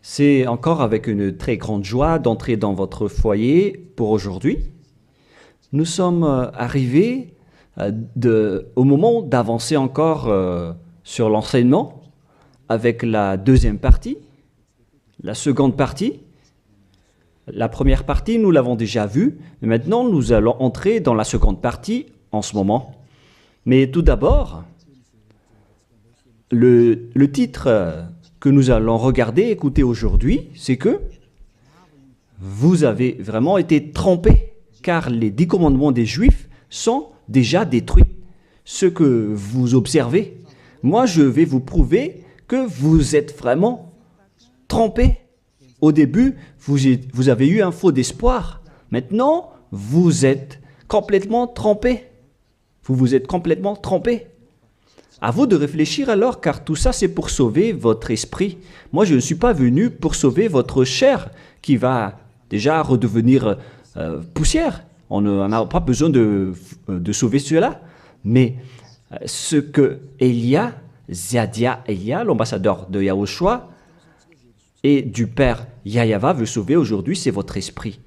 C'est encore avec une très grande joie d'entrer dans votre foyer pour aujourd'hui. Nous sommes arrivés au moment d'avancer encore sur l'enseignement avec la deuxième partie, la seconde partie. La première partie, nous l'avons déjà vue, mais maintenant nous allons entrer dans la seconde partie en ce moment. Mais tout d'abord, le titre que nous allons regarder, écouter aujourd'hui, c'est que vous avez vraiment été trompés, car les 10 commandements des Juifs sont déjà détruits. Ce que vous observez, moi je vais vous prouver que vous êtes vraiment trompés. Au début, vous avez eu un faux d'espoir. Maintenant, vous êtes complètement trompés. Vous vous êtes complètement trompés. À vous de réfléchir alors, car tout ça, c'est pour sauver votre esprit. Moi, je ne suis pas venu pour sauver votre chair, qui va déjà redevenir poussière. On n'a pas besoin de sauver cela. Mais ce que Elia, Zadia Elia, l'ambassadeur de Yahushua, et du Père Yahava veut sauver aujourd'hui, c'est votre esprit.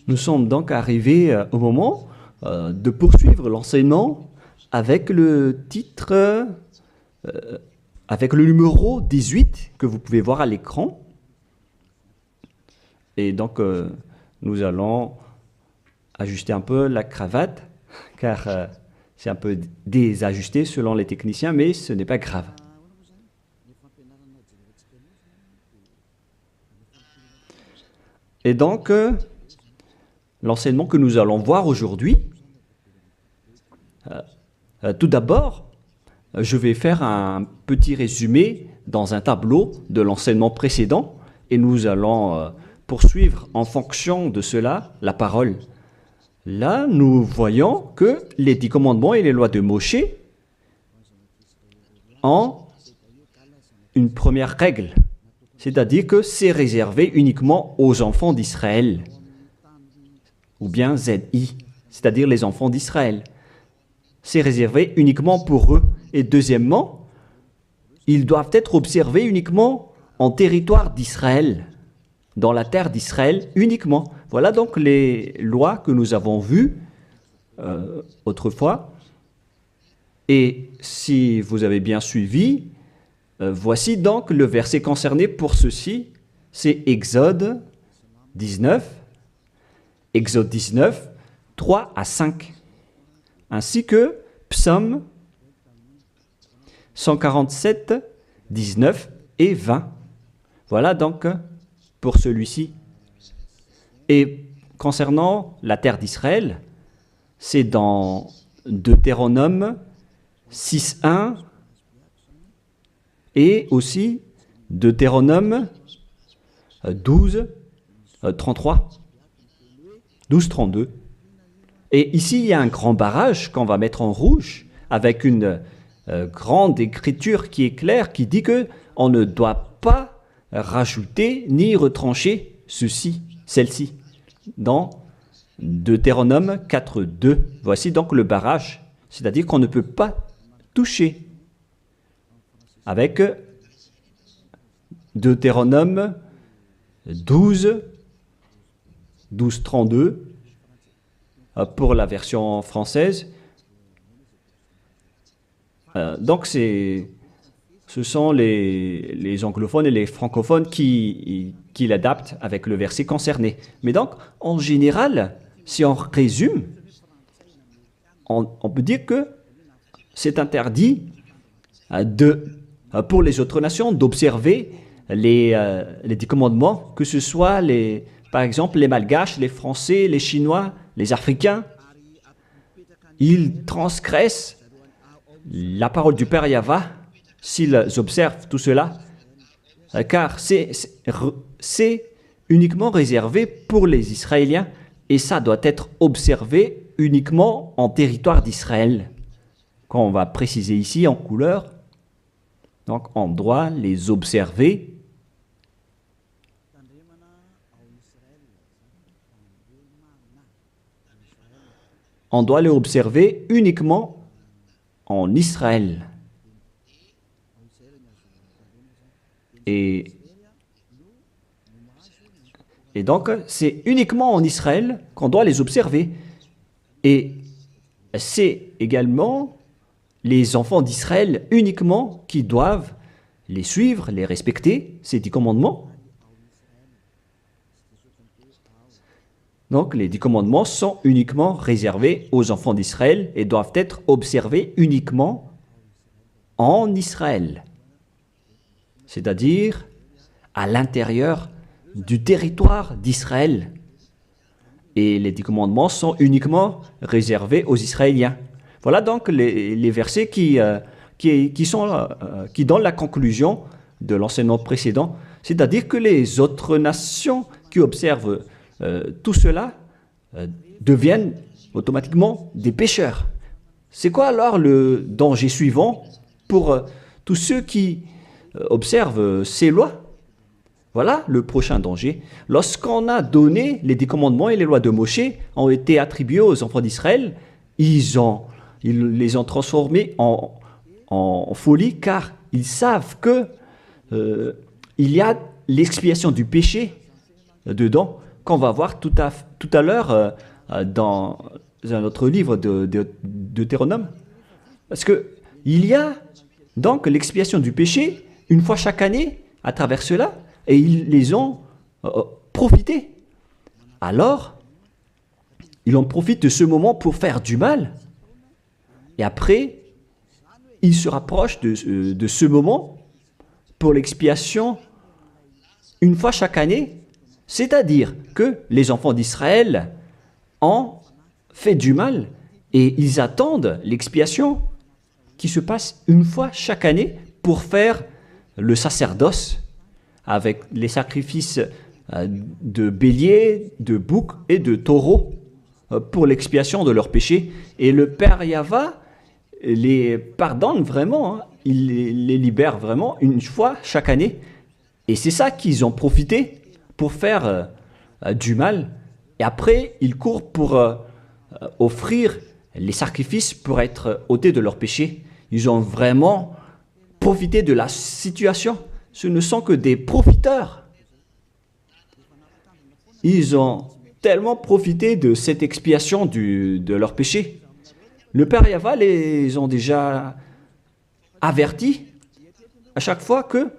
Nous sommes donc arrivés au moment de poursuivre l'enseignement avec le titre, avec le numéro 18 que vous pouvez voir à l'écran. Et donc, nous allons ajuster un peu la cravate, car c'est un peu désajusté selon les techniciens, mais ce n'est pas grave. Et donc, l'enseignement que nous allons voir aujourd'hui, tout d'abord, je vais faire un petit résumé dans un tableau de l'enseignement précédent et nous allons poursuivre en fonction de cela la parole. Là, nous voyons que les 10 commandements et les lois de Moshe ont une première règle, c'est-à-dire que c'est réservé uniquement aux enfants d'Israël, ou bien ZI, c'est-à-dire les enfants d'Israël. C'est réservé uniquement pour eux. Et deuxièmement, ils doivent être observés uniquement en territoire d'Israël, dans la terre d'Israël uniquement. Voilà donc les lois que nous avons vues autrefois. Et si vous avez bien suivi, voici donc le verset concerné pour ceci, c'est Exode 19, 3 à 5, ainsi que Psaume 147, 19 et 20. Voilà donc pour celui-ci. Et concernant la terre d'Israël, c'est dans Deutéronome 6.1 et aussi Deutéronome 12.33, 12.32. Et ici, il y a un grand barrage qu'on va mettre en rouge avec une grande écriture qui est claire, qui dit qu'on ne doit pas rajouter ni retrancher celle-ci, dans Deutéronome 4.2. Voici donc le barrage, c'est-à-dire qu'on ne peut pas toucher. Avec Deutéronome 12.32 pour la version française. Donc ce sont les anglophones et les francophones qui l'adaptent avec le verset concerné. Mais donc, en général, si on résume, on peut dire que c'est interdit pour les autres nations d'observer les 10 commandements, que ce soit par exemple les Malgaches, les Français, les Chinois, les Africains. Ils transgressent la parole du Père Yahva s'ils observent tout cela, car c'est uniquement réservé pour les Israéliens et ça doit être observé uniquement en territoire d'Israël. Quand on va préciser ici en couleur, donc on doit les observer uniquement en Israël. Et, et donc, c'est uniquement en Israël qu'on doit les observer. Et c'est également les enfants d'Israël uniquement qui doivent les suivre, les respecter, ces 10 commandements. Donc, les 10 commandements sont uniquement réservés aux enfants d'Israël et doivent être observés uniquement en Israël, c'est-à-dire à l'intérieur du territoire d'Israël. Et les 10 commandements sont uniquement réservés aux Israéliens. Voilà donc les versets qui donnent la conclusion de l'enseignement précédent, c'est-à-dire que les autres nations qui observent tout cela deviennent automatiquement des pécheurs. C'est quoi alors le danger suivant pour tous ceux qui observent ces lois? Voilà le prochain danger. Lorsqu'on a donné les 10 commandements et les lois de Moshe ont été attribués aux enfants d'Israël, ils les ont transformés en folie car ils savent que il y a l'expiation du péché dedans qu'on va voir tout à l'heure dans un autre livre de Deutéronome. Parce que il y a donc l'expiation du péché une fois chaque année à travers cela et ils les ont profité. Alors, ils en profitent de ce moment pour faire du mal. Et après, ils se rapprochent de ce moment pour l'expiation une fois chaque année. C'est-à-dire que les enfants d'Israël ont fait du mal et ils attendent l'expiation qui se passe une fois chaque année pour faire le sacerdoce avec les sacrifices de béliers, de boucs et de taureaux pour l'expiation de leurs péchés. Et le Père Yahva les pardonne vraiment, hein. Il les libère vraiment une fois chaque année. Et c'est ça qu'ils ont profité pour faire du mal. Et après, ils courent pour offrir les sacrifices pour être ôtés de leurs péchés. Ils ont vraiment profité de la situation. Ce ne sont que des profiteurs. Ils ont tellement profité de cette expiation de leurs péchés. Le Père Yahva les ont déjà avertis à chaque fois que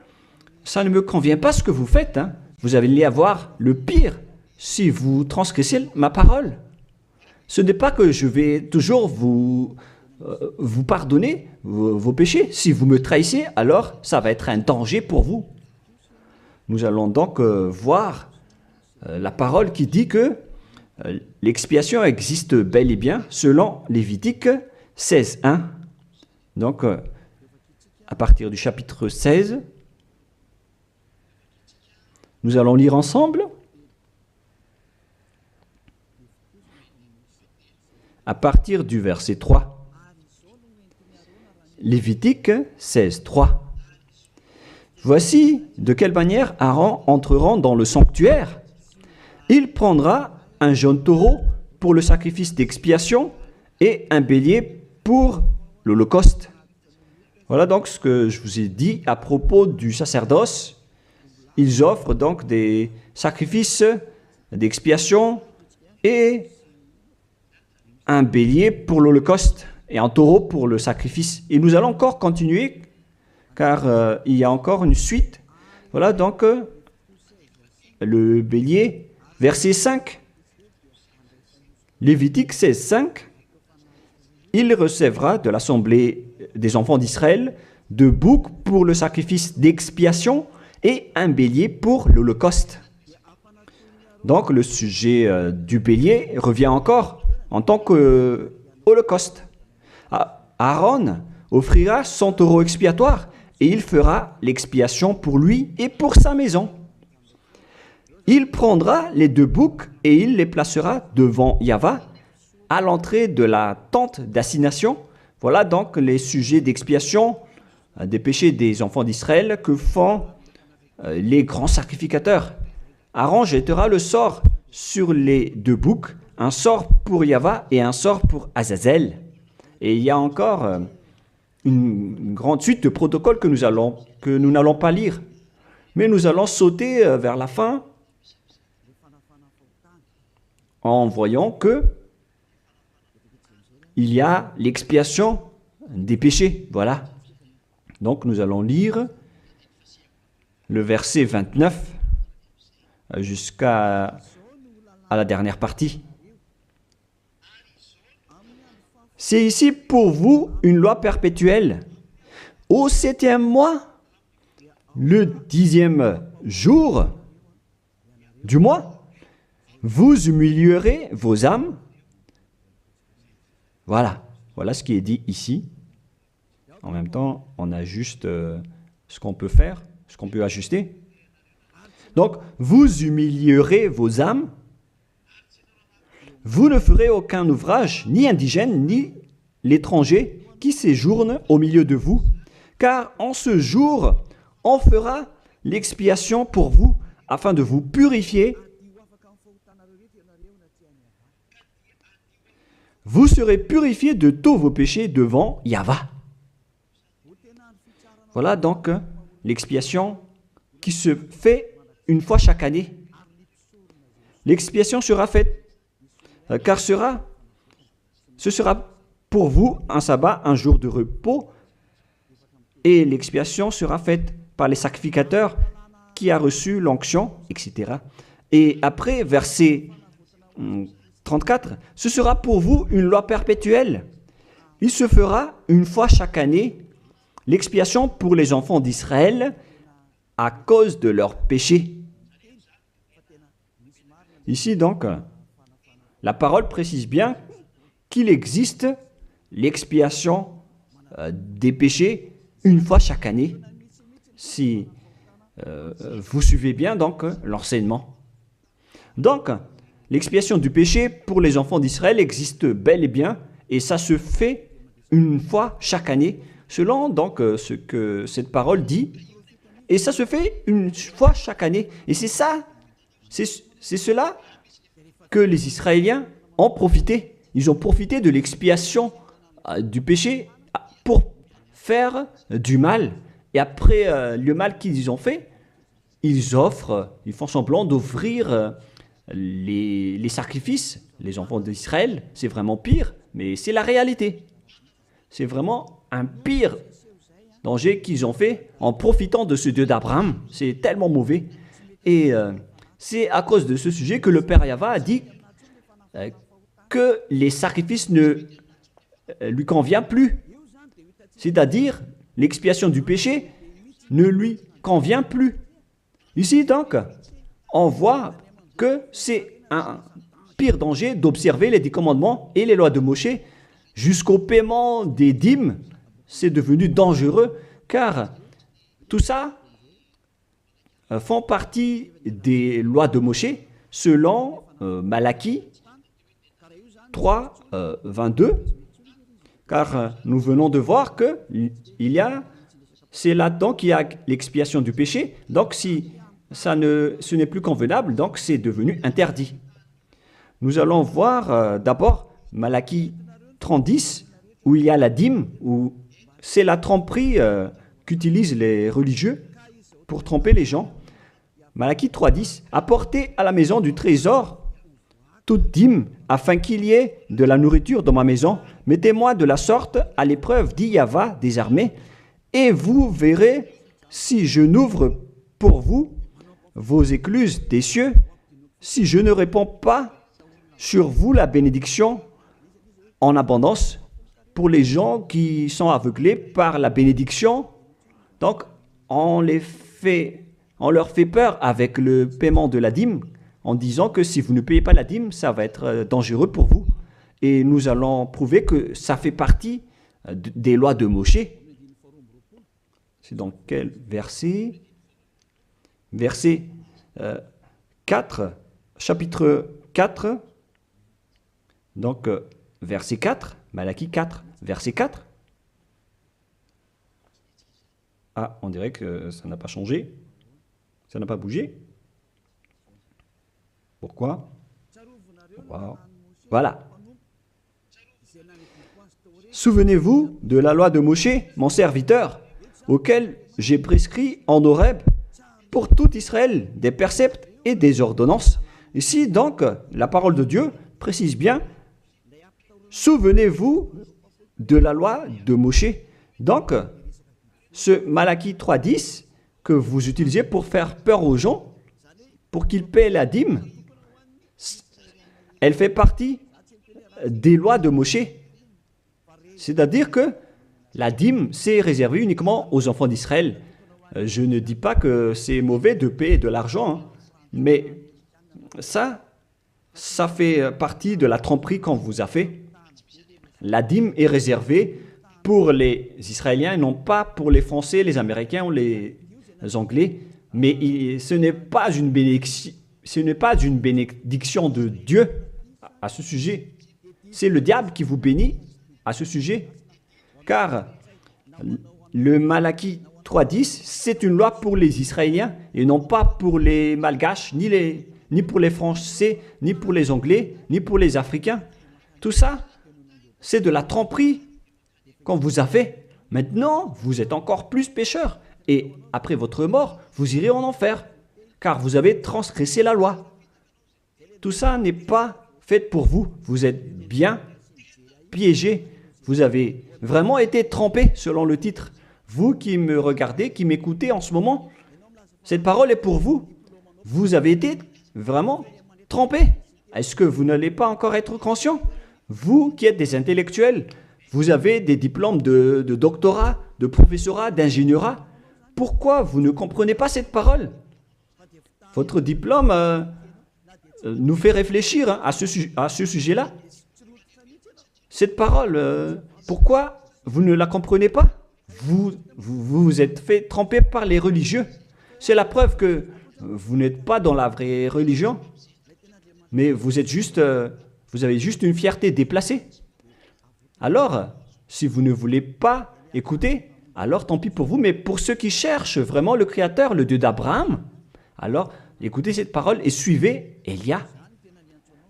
ça ne me convient pas ce que vous faites, hein. Vous allez avoir le pire si vous transgressez ma parole. Ce n'est pas que je vais toujours vous pardonner vos péchés. Si vous me trahissez, alors ça va être un danger pour vous. Nous allons donc voir la parole qui dit que l'expiation existe bel et bien selon Lévitique 16.1. Donc, à partir du chapitre 16, nous allons lire ensemble. À partir du verset 3. Lévitique 16.3. Voici de quelle manière Aaron entrera dans le sanctuaire. Il prendra un jeune taureau pour le sacrifice d'expiation et un bélier pour l'holocauste. Voilà donc ce que je vous ai dit à propos du sacerdoce. Ils offrent donc des sacrifices d'expiation et un bélier pour l'holocauste et un taureau pour le sacrifice. Et nous allons encore continuer car il y a encore une suite. Voilà donc le bélier, verset 5. Lévitique 16.5. Il recevra de l'assemblée des enfants d'Israël 2 boucs pour le sacrifice d'expiation et un bélier pour l'holocauste. Donc le sujet du bélier revient encore en tant qu'holocauste. Aaron offrira son taureau expiatoire et il fera l'expiation pour lui et pour sa maison. Il prendra les 2 boucs et il les placera devant Yahva à l'entrée de la tente d'assignation. Voilà donc les sujets d'expiation des péchés des enfants d'Israël que font les grands sacrificateurs. Aaron jettera le sort sur les 2 boucs, un sort pour Yahva et un sort pour Azazel. Et il y a encore une grande suite de protocoles que nous n'allons pas lire. Mais nous allons sauter vers la fin en voyant que il y a l'expiation des péchés. Voilà. Donc nous allons lire le verset 29 jusqu'à la dernière partie. C'est ici pour vous une loi perpétuelle. Au 7e mois, le 10e jour du mois, vous humilierez vos âmes. Voilà, voilà ce qui est dit ici. En même temps, on ajuste ce qu'on peut faire, ce qu'on peut ajuster. Donc, vous humilierez vos âmes. Vous ne ferez aucun ouvrage, ni indigène, ni l'étranger qui séjourne au milieu de vous, car en ce jour, on fera l'expiation pour vous, afin de vous purifier. Vous serez purifiés de tous vos péchés devant Yahweh. Voilà donc l'expiation qui se fait une fois chaque année. L'expiation sera faite, car ce sera pour vous un sabbat, un jour de repos, et l'expiation sera faite par les sacrificateurs qui a reçu l'onction, etc. Et après, verset 34, ce sera pour vous une loi perpétuelle. Il se fera une fois chaque année l'expiation pour les enfants d'Israël à cause de leurs péchés. Ici donc, la parole précise bien qu'il existe l'expiation des péchés une fois chaque année, si vous suivez bien donc l'enseignement. Donc, l'expiation du péché pour les enfants d'Israël existe bel et bien, et ça se fait une fois chaque année, selon donc ce que cette parole dit, et ça se fait une fois chaque année. Et c'est ça, c'est cela que les Israéliens ont profité. Ils ont profité de l'expiation du péché pour faire du mal. Et après le mal qu'ils ont fait, ils font semblant d'offrir les sacrifices. Les enfants d'Israël, c'est vraiment pire, mais c'est la réalité. C'est vraiment un pire danger qu'ils ont fait en profitant de ce Dieu d'Abraham. C'est tellement mauvais. Et c'est à cause de ce sujet que le Père Yahweh a dit que les sacrifices ne lui conviennent plus. C'est-à-dire, l'expiation du péché ne lui convient plus. Ici, donc, on voit que c'est un pire danger d'observer les 10 commandements et les lois de Moshe jusqu'au paiement des dîmes. C'est devenu dangereux car tout ça font partie des lois de Moshe selon Malachie 3, 22. Car nous venons de voir que c'est là-dedans qu'il y a l'expiation du péché. Donc si ce n'est plus convenable, donc c'est devenu interdit. Nous allons voir d'abord Malachie 30:10, où il y a la dîme, où c'est la tromperie qu'utilisent les religieux pour tromper les gens. Malachie 3:10, apportez à la maison du trésor toute dîme, afin qu'il y ait de la nourriture dans ma maison. Mettez-moi de la sorte à l'épreuve, dit Yahweh des armées, et vous verrez si je n'ouvre pour vous vos écluses des cieux, si je ne réponds pas sur vous la bénédiction en abondance. Pour les gens qui sont aveuglés par la bénédiction, donc on leur fait peur avec le paiement de la dîme, en disant que si vous ne payez pas la dîme, ça va être dangereux pour vous. Et nous allons prouver que ça fait partie des lois de Moshe. C'est dans quel verset? Verset 4, chapitre 4, donc verset 4, Malachie 4, verset 4. Ah, on dirait que ça n'a pas changé, ça n'a pas bougé. Pourquoi? Wow. Voilà. Souvenez-vous de la loi de Moshe, mon serviteur, auquel j'ai prescrit en Horeb pour tout Israël, des préceptes et des ordonnances. Ici, donc, la parole de Dieu précise bien, souvenez-vous de la loi de Moshe. Donc, ce Malachie 3.10 que vous utilisez pour faire peur aux gens, pour qu'ils paient la dîme, elle fait partie des lois de Moshe. C'est-à-dire que la dîme, c'est réservé uniquement aux enfants d'Israël. Je ne dis pas que c'est mauvais de payer de l'argent, hein, mais ça fait partie de la tromperie qu'on vous a fait. La dîme est réservée pour les Israéliens et non pas pour les Français, les Américains ou les Anglais. Mais ce n'est pas une bénédiction de Dieu à ce sujet. C'est le diable qui vous bénit à ce sujet. Car le Malachie 3.10, c'est une loi pour les Israéliens et non pas pour les Malgaches, ni pour les Français, ni pour les Anglais, ni pour les Africains. Tout ça, c'est de la tromperie qu'on vous a fait. Maintenant, vous êtes encore plus pécheurs. Et après votre mort, vous irez en enfer, car vous avez transgressé la loi. Tout ça n'est pas fait pour vous. Vous êtes bien piégés. Vous avez vraiment été trompés, selon le titre. Vous qui me regardez, qui m'écoutez en ce moment, cette parole est pour vous. Vous avez été vraiment trompés. Est-ce que vous n'allez pas encore être conscient? Vous qui êtes des intellectuels, vous avez des diplômes de doctorat, de professorat, d'ingénierat. Pourquoi vous ne comprenez pas cette parole? Votre diplôme nous fait réfléchir à ce sujet-là. Cette parole, pourquoi vous ne la comprenez pas? Vous vous êtes fait tromper par les religieux. C'est la preuve que vous n'êtes pas dans la vraie religion, mais vous avez juste une fierté déplacée. Alors, si vous ne voulez pas écouter, alors tant pis pour vous, mais pour ceux qui cherchent vraiment le Créateur, le Dieu d'Abraham, alors écoutez cette parole et suivez Élia.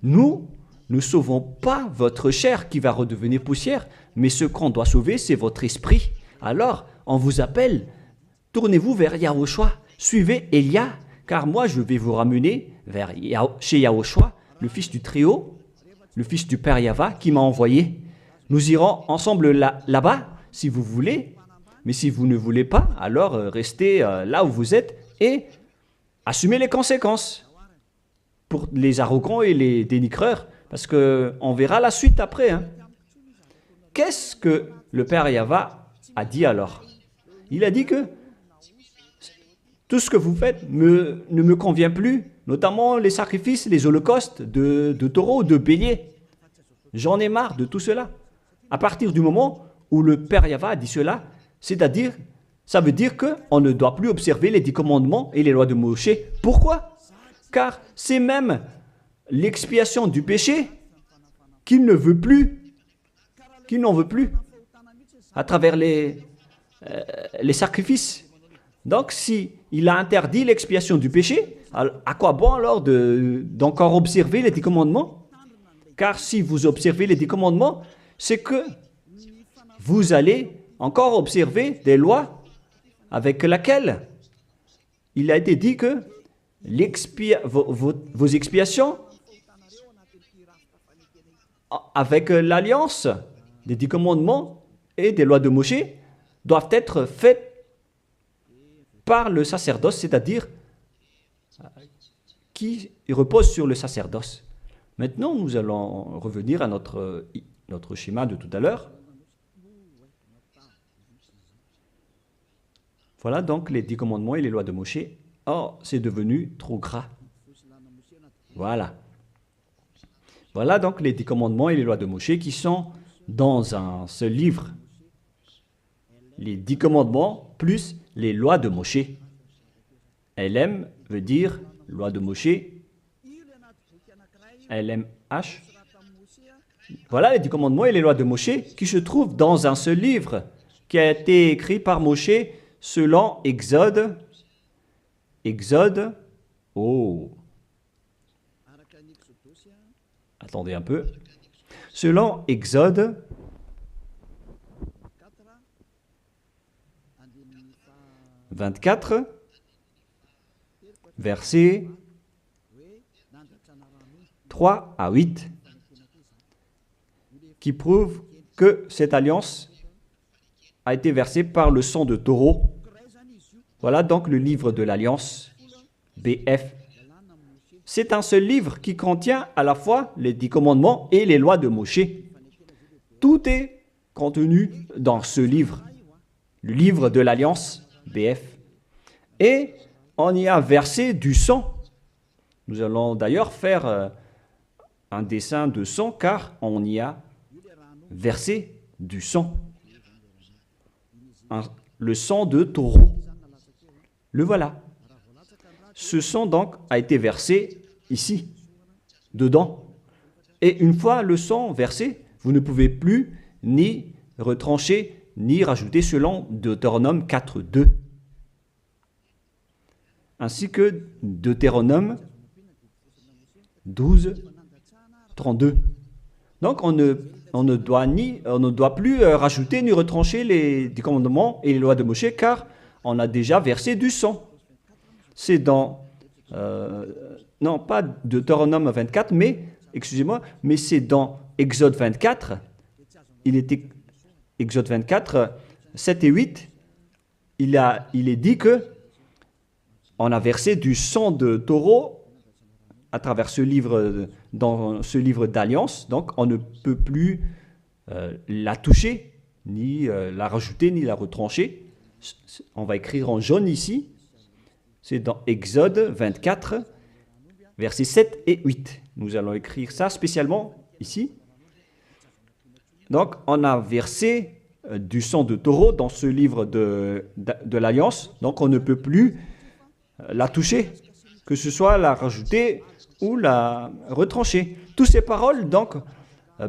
Nous ne sauvons pas votre chair qui va redevenir poussière, mais ce qu'on doit sauver, c'est votre esprit. Alors, on vous appelle, tournez-vous vers Yahushua, suivez Élia, car moi je vais vous ramener chez Yahushua, le fils du Très-Haut, le fils du Père Yahva qui m'a envoyé. Nous irons ensemble là-bas, si vous voulez, mais si vous ne voulez pas, alors restez là où vous êtes et assumez les conséquences pour les arrogants et les dénigreurs, parce qu'on verra la suite après. Hein. Qu'est-ce que le Père Yahva a dit alors? Il a dit que tout ce que vous faites ne me convient plus, notamment les sacrifices, les holocaustes de taureaux, de béliers. J'en ai marre de tout cela. À partir du moment où le Père Yahva a dit cela, c'est-à-dire, ça veut dire qu'on ne doit plus observer les 10 commandements et les lois de Moshe. Pourquoi? Car c'est même l'expiation du péché qu'il ne veut plus, qu'il n'en veut plus, à travers les sacrifices. Donc, si il a interdit l'expiation du péché, à quoi bon alors d'encore observer les 10 commandements? Car si vous observez les 10 commandements, c'est que vous allez encore observer des lois avec lesquelles il a été dit que vos expiations avec l'alliance des 10 commandements et des lois de Moshe doivent être faites par le sacerdoce, c'est-à-dire qui repose sur le sacerdoce. Maintenant, nous allons revenir à notre schéma de tout à l'heure. Voilà donc les 10 commandements et les lois de Moshe. Oh, c'est devenu trop gras. Voilà. Voilà donc les 10 commandements et les lois de Moshe qui sont dans un seul livre. Les 10 commandements plus les lois de Moshe. LM veut dire loi de Moshe. LMH. Voilà les 10 commandements et les lois de Moshe qui se trouvent dans un seul livre qui a été écrit par Moshe selon Exode. Exode. Oh. Attendez un peu. Selon Exode 24, versets 3 à 8, qui prouvent que cette alliance a été versée par le sang de taureau. Voilà donc le livre de l'Alliance, BF. C'est un seul livre qui contient à la fois les 10 commandements et les lois de Moshe. Tout est contenu dans ce livre, le livre de l'Alliance, BF. Et on y a versé du sang. Nous allons d'ailleurs faire un dessin de sang car on y a versé du sang. Le sang de taureau. Le voilà. Ce sang donc a été versé ici, dedans. Et une fois le sang versé, vous ne pouvez plus ni retrancher, ni rajouter selon Deutéronome 4.2. Ainsi que Deutéronome 12.32. Donc on ne doit plus rajouter ni retrancher les commandements et les lois de Moshe car on a déjà versé du sang. C'est dans, non pas Deutéronome 24, mais, excusez-moi, mais c'est dans Exode 24. Il était Exode 24, 7 et 8. Il est dit que on a versé du sang de taureau à travers ce livre, dans ce livre d'alliance. Donc on ne peut plus la toucher, ni la rajouter, ni la retrancher. On va écrire en jaune ici. C'est dans Exode 24, versets 7 et 8. Nous allons écrire ça spécialement ici. Donc, on a versé du sang de taureau dans ce livre de l'Alliance. Donc, on ne peut plus la toucher, que ce soit la rajouter ou la retrancher. Toutes ces paroles, donc,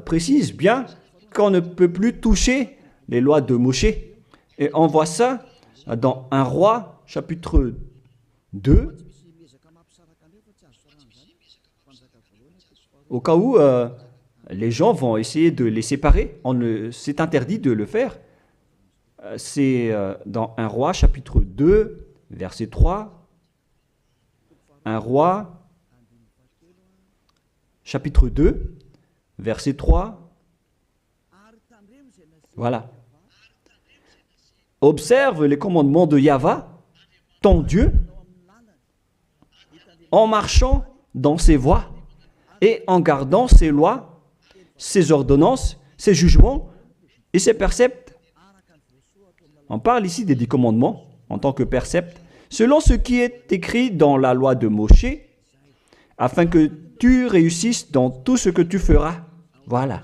précisent bien qu'on ne peut plus toucher les lois de Moshe. Et on voit ça dans 1 Roi, chapitre 2, au cas où les gens vont essayer de les séparer. C'est interdit de le faire. C'est dans 1 Roi, chapitre 2, verset 3. 1 Roi, chapitre 2, verset 3. Voilà. Observe les commandements de Yahvé, ton Dieu, en marchant dans ses voies et en gardant ses lois, ses ordonnances, ses jugements et ses préceptes. On parle ici des 10 commandements en tant que préceptes, selon ce qui est écrit dans la loi de Moshe, afin que tu réussisses dans tout ce que tu feras. Voilà.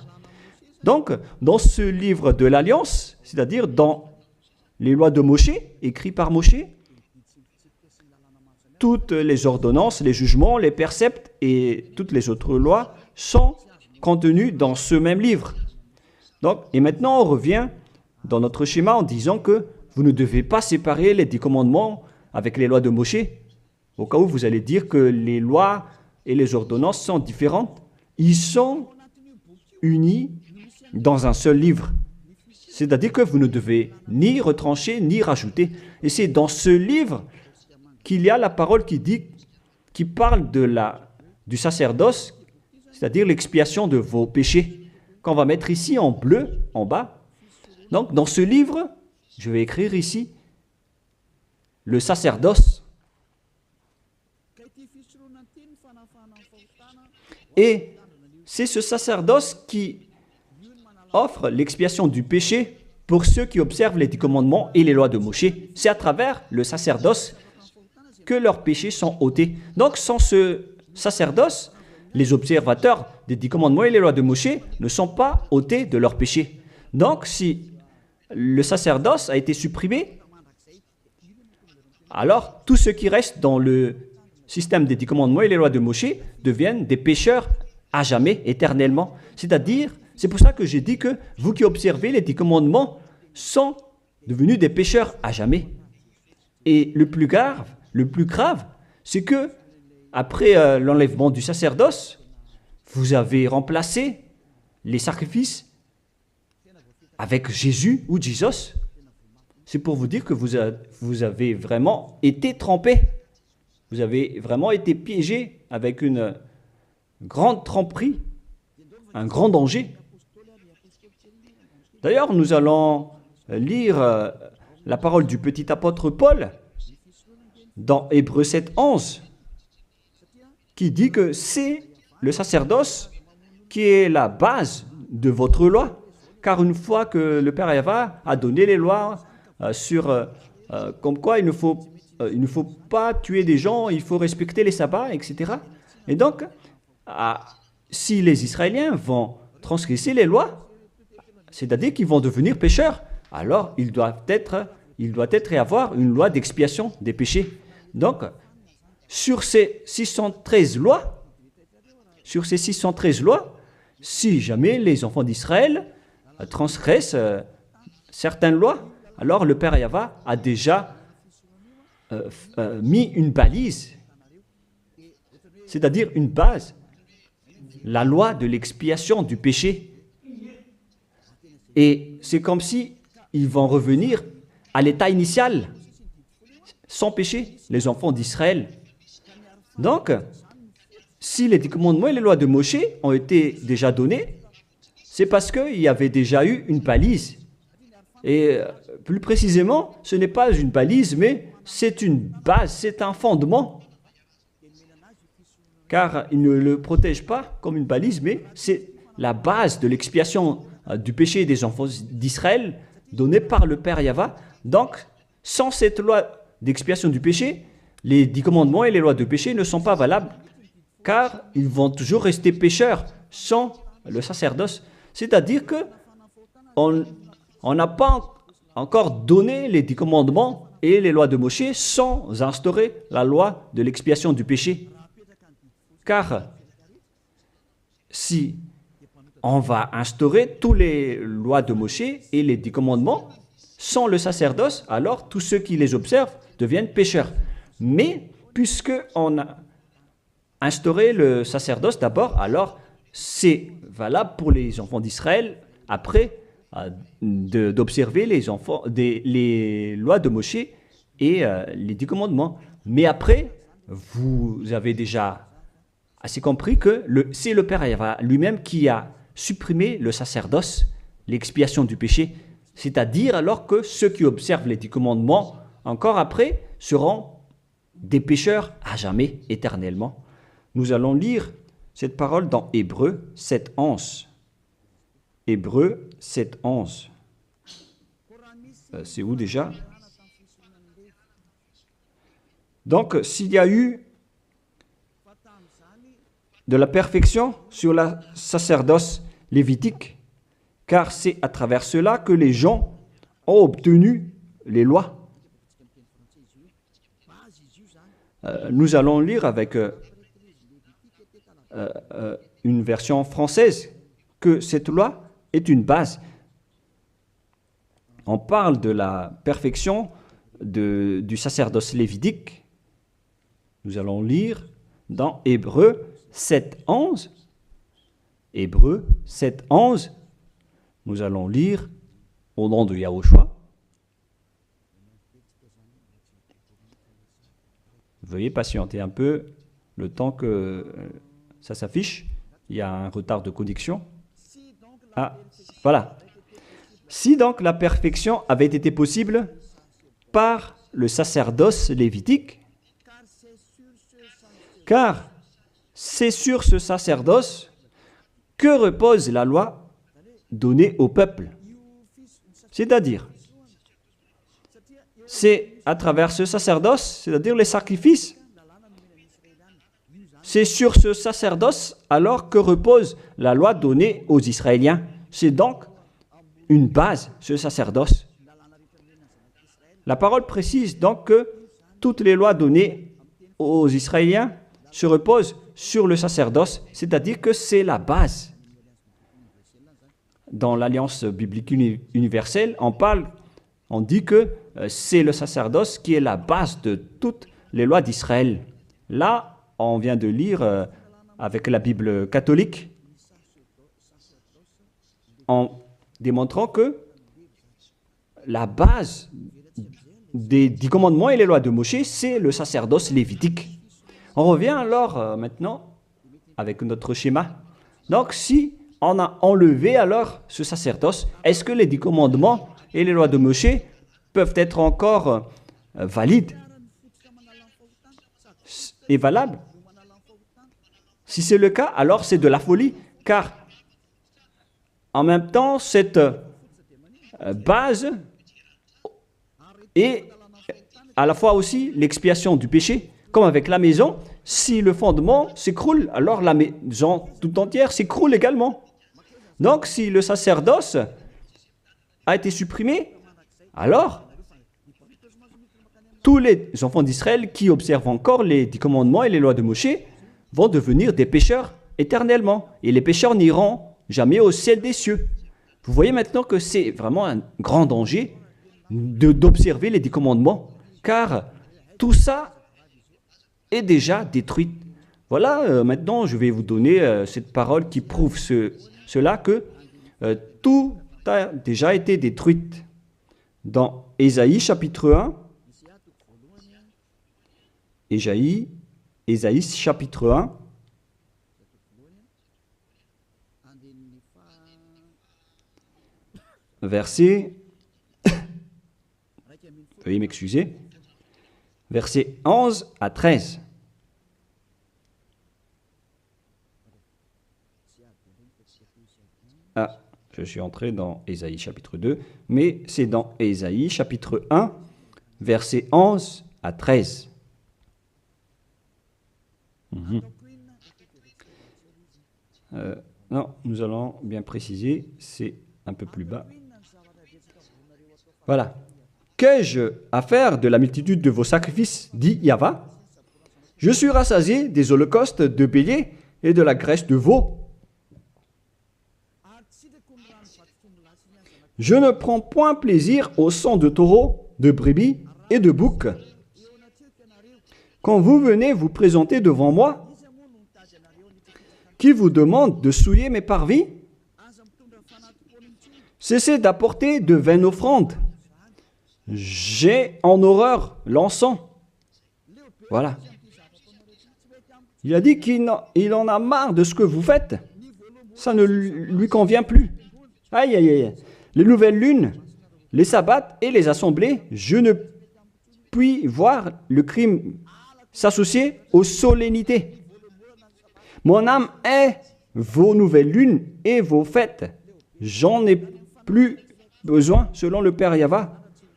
Donc, dans ce livre de l'Alliance, c'est-à-dire dans les lois de Moshe, écrites par Moshe, toutes les ordonnances, les jugements, les préceptes et toutes les autres lois sont contenues dans ce même livre. Donc, et maintenant, on revient dans notre schéma en disant que vous ne devez pas séparer les 10 commandements avec les lois de Moshe. Au cas où vous allez dire que les lois et les ordonnances sont différentes, ils sont unis dans un seul livre. C'est-à-dire que vous ne devez ni retrancher ni rajouter. Et c'est dans ce livre qu'il y a la parole qui parle du sacerdoce, c'est-à-dire l'expiation de vos péchés, qu'on va mettre ici en bleu, en bas. Donc, dans ce livre, je vais écrire ici, le sacerdoce. Et c'est ce sacerdoce qui offre l'expiation du péché pour ceux qui observent les 10 commandements et les lois de Moshe. C'est à travers le sacerdoce que leurs péchés sont ôtés. Donc, sans ce sacerdoce, les observateurs des 10 commandements et les lois de Moshe ne sont pas ôtés de leurs péchés. Donc, si le sacerdoce a été supprimé, alors tout ce qui reste dans le système des 10 commandements et les lois de Moshe deviennent des pécheurs à jamais, éternellement. C'est-à-dire, c'est pour ça que j'ai dit que vous qui observez les 10 commandements sont devenus des pécheurs à jamais. Et le plus grave, c'est que après l'enlèvement du sacerdoce, vous avez remplacé les sacrifices avec Jésus ou Jesus. C'est pour vous dire que vous avez vraiment été trempés. Vous avez vraiment été piégés avec une grande tromperie, un grand danger. D'ailleurs, nous allons lire la parole du petit apôtre Paul dans Hébreux 7, 11, qui dit que c'est le sacerdoce qui est la base de votre loi. Car une fois que le Père Yahvé a donné les lois comme quoi il ne faut pas tuer des gens, il faut respecter les sabbats, etc. Et donc, si les Israéliens vont transgresser les lois, c'est-à-dire qu'ils vont devenir pécheurs, alors il doit être et avoir une loi d'expiation des péchés. Donc, sur ces 613 lois, si jamais les enfants d'Israël transgressent certaines lois, alors le Père Yahvé a déjà mis une balise, c'est-à-dire une base, la loi de l'expiation du péché. Et c'est comme si ils vont revenir à l'état initial, sans péché, les enfants d'Israël. Donc, si les 10 commandements et les lois de Moshe ont été déjà donnés, c'est parce qu'il y avait déjà eu une balise. Et plus précisément, ce n'est pas une balise, mais c'est une base, c'est un fondement. Car il ne le protège pas comme une balise, mais c'est la base de l'expiation du péché des enfants d'Israël donnée par le Père Yahvé. Donc, sans cette loi d'expiation du péché, les 10 commandements et les lois de péché ne sont pas valables, car ils vont toujours rester pécheurs sans le sacerdoce. C'est-à-dire que on n'a pas encore donné les 10 commandements et les lois de Moshe sans instaurer la loi de l'expiation du péché. Car si on va instaurer toutes les lois de Moshe et les 10 commandements sans le sacerdoce, alors tous ceux qui les observent deviennent pécheurs. Mais puisque on a instauré le sacerdoce d'abord, alors c'est valable pour les enfants d'Israël après d'observer les lois de Moshe et les 10 commandements. Mais après, vous avez déjà assez compris que c'est le Père Yahvé lui-même qui a supprimé le sacerdoce, l'expiation du péché. C'est-à-dire alors que ceux qui observent les 10 commandements, encore après, seront des pécheurs à jamais, éternellement. Nous allons lire cette parole dans Hébreux 7, 11. Hébreux 7, 11. C'est où déjà? Donc, s'il y a eu de la perfection sur la sacerdoce lévitique, car c'est à travers cela que les gens ont obtenu les lois. Nous allons lire avec une version française que cette loi est une base. On parle de la perfection du sacerdoce lévitique. Nous allons lire dans Hébreux 7, 11. Hébreux 7, 11. Nous allons lire au nom de Yahushua. Veuillez patienter un peu le temps que ça s'affiche. Il y a un retard de connexion. Ah, voilà. Si donc la perfection avait été possible par le sacerdoce lévitique, car c'est sur ce sacerdoce que repose la loi donnée au peuple. C'est-à-dire, c'est à travers ce sacerdoce, c'est-à-dire les sacrifices, c'est sur ce sacerdoce alors que repose la loi donnée aux Israéliens. C'est donc une base, ce sacerdoce. La parole précise donc que toutes les lois données aux Israéliens se reposent sur le sacerdoce, c'est-à-dire que c'est la base. Dans l'Alliance biblique universelle, on dit que c'est le sacerdoce qui est la base de toutes les lois d'Israël. Là, on vient de lire avec la Bible catholique, en démontrant que la base des 10 commandements et les lois de Moshe, c'est le sacerdoce lévitique. On revient alors maintenant avec notre schéma. Donc, si on a enlevé alors ce sacerdoce, est-ce que les 10 commandements et les lois de Moshe peuvent être encore valides et valables? Si c'est le cas, alors c'est de la folie, car en même temps, cette base est à la fois aussi l'expiation du péché, comme avec la maison. Si le fondement s'écroule, alors la maison tout entière s'écroule également. Donc, si le sacerdoce a été supprimé, alors tous les enfants d'Israël qui observent encore les 10 commandements et les lois de Moshe vont devenir des pécheurs éternellement. Et les pécheurs n'iront jamais au ciel des cieux. Vous voyez maintenant que c'est vraiment un grand danger d'observer les 10 commandements, car tout ça est déjà détruit. Voilà, maintenant je vais vous donner cette parole qui prouve cela, que tout a déjà été détruit. Dans Ésaïe chapitre 1, Ésaïe chapitre 1, verset, veuillez m'excuser, verset 11 à 13. Ah, je suis entré dans Ésaïe chapitre 2, mais c'est dans Ésaïe chapitre 1, verset 11 à 13. Non, nous allons bien préciser, c'est un peu plus bas. Voilà. Qu'ai-je à faire de la multitude de vos sacrifices, dit Yahvé? Je suis rassasié des holocaustes de béliers et de la graisse de veau. Je ne prends point plaisir au sang de taureau, de brebis et de bouc. Quand vous venez vous présenter devant moi, qui vous demande de souiller mes parvis, cessez d'apporter de vaines offrandes. J'ai en horreur l'encens. Voilà. Il a dit qu'il en a marre de ce que vous faites. Ça ne lui convient plus. Aïe, aïe, aïe. Les nouvelles lunes, les sabbats et les assemblées, je ne puis voir le crime s'associer aux solennités. Mon âme est vos nouvelles lunes et vos fêtes. J'en ai plus besoin, selon le Père Yahvé.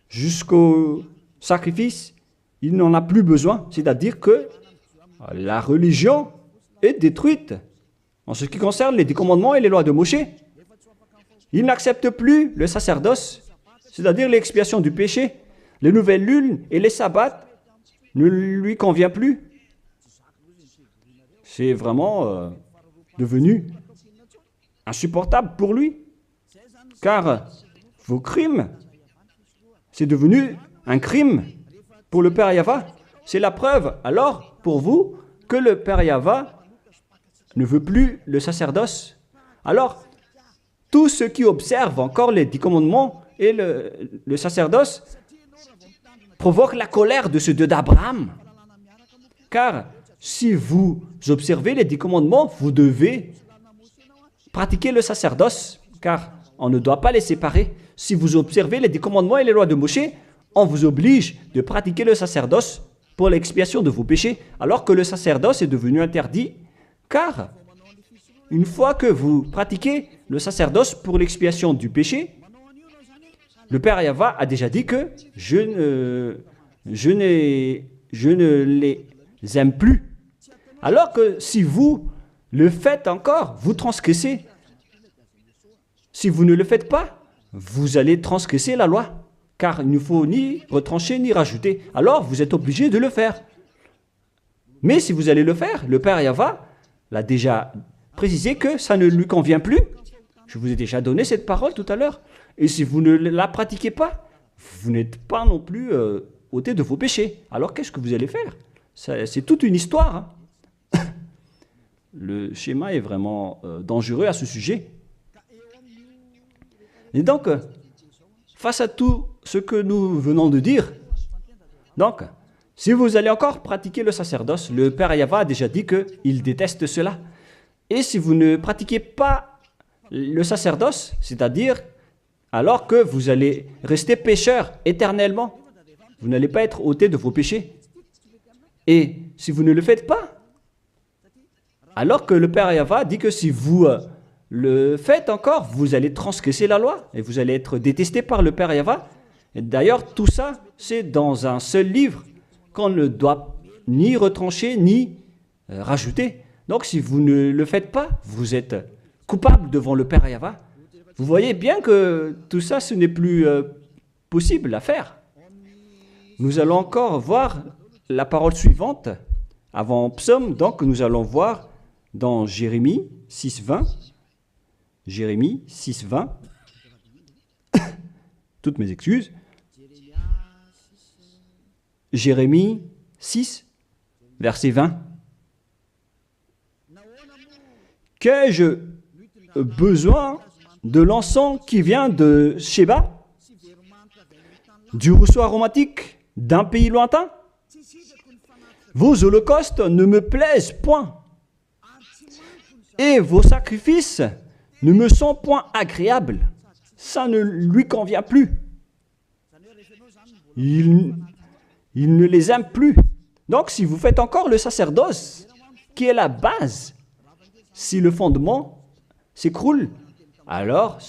Jusqu'au sacrifice, il n'en a plus besoin. C'est-à-dire que la religion est détruite. En ce qui concerne les 10 commandements et les lois de Moshe, il n'accepte plus le sacerdoce, c'est-à-dire l'expiation du péché. Les nouvelles lunes et les sabbats ne lui conviennent plus. C'est vraiment devenu insupportable pour lui, car vos crimes, c'est devenu un crime pour le Père Yahvé. C'est la preuve, alors, pour vous, que le Père Yahvé ne veut plus le sacerdoce. Alors, tous ceux qui observent encore les 10 commandements et le sacerdoce provoquent la colère de ce Dieu d'Abraham. Car si vous observez les 10 commandements, vous devez pratiquer le sacerdoce, car on ne doit pas les séparer. Si vous observez les 10 commandements et les lois de Moshe, on vous oblige de pratiquer le sacerdoce pour l'expiation de vos péchés, alors que le sacerdoce est devenu interdit, car une fois que vous pratiquez le sacerdoce pour l'expiation du péché, le Père Yahvé a déjà dit que je ne les aime plus. Alors que si vous le faites encore, vous transgressez. Si vous ne le faites pas, vous allez transgresser la loi, car il ne faut ni retrancher ni rajouter. Alors vous êtes obligé de le faire. Mais si vous allez le faire, le Père Yahvé l'a déjà précisé que ça ne lui convient plus. Je vous ai déjà donné cette parole tout à l'heure. Et si vous ne la pratiquez pas, vous n'êtes pas non plus ôté de vos péchés. Alors qu'est-ce que vous allez faire? C'est toute une histoire. Hein. Le schéma est vraiment dangereux à ce sujet. Et donc, face à tout ce que nous venons de dire, donc, Si vous allez encore pratiquer le sacerdoce, le Père Yahva a déjà dit qu'il déteste cela. Et si vous ne pratiquez pas le sacerdoce, c'est-à-dire alors que vous allez rester pécheur éternellement, vous n'allez pas être ôté de vos péchés. Et si vous ne le faites pas, alors que le Père Yahva dit que si vous le faites encore, vous allez transgresser la loi et vous allez être détesté par le Père Yahva. Et d'ailleurs, tout ça, c'est dans un seul livre qu'on ne doit ni retrancher ni rajouter. Donc, si vous ne le faites pas, vous êtes coupable devant le Père Yahva. Vous voyez bien que tout ça, ce n'est plus possible à faire. Nous allons encore voir la parole suivante avant Psaume. Donc, nous allons voir dans Jérémie 6.20. Jérémie 6.20. Toutes mes excuses. Jérémie 6, verset 20. Qu'ai-je besoin de l'encens qui vient de Sheba, du rousseau aromatique d'un pays lointain? Vos holocaustes ne me plaisent point, et vos sacrifices ne me sont point agréables. Ça ne lui convient plus. Il ne les aime plus. Donc, si vous faites encore le sacerdoce, qui est la base, si le fondement s'écroule, alors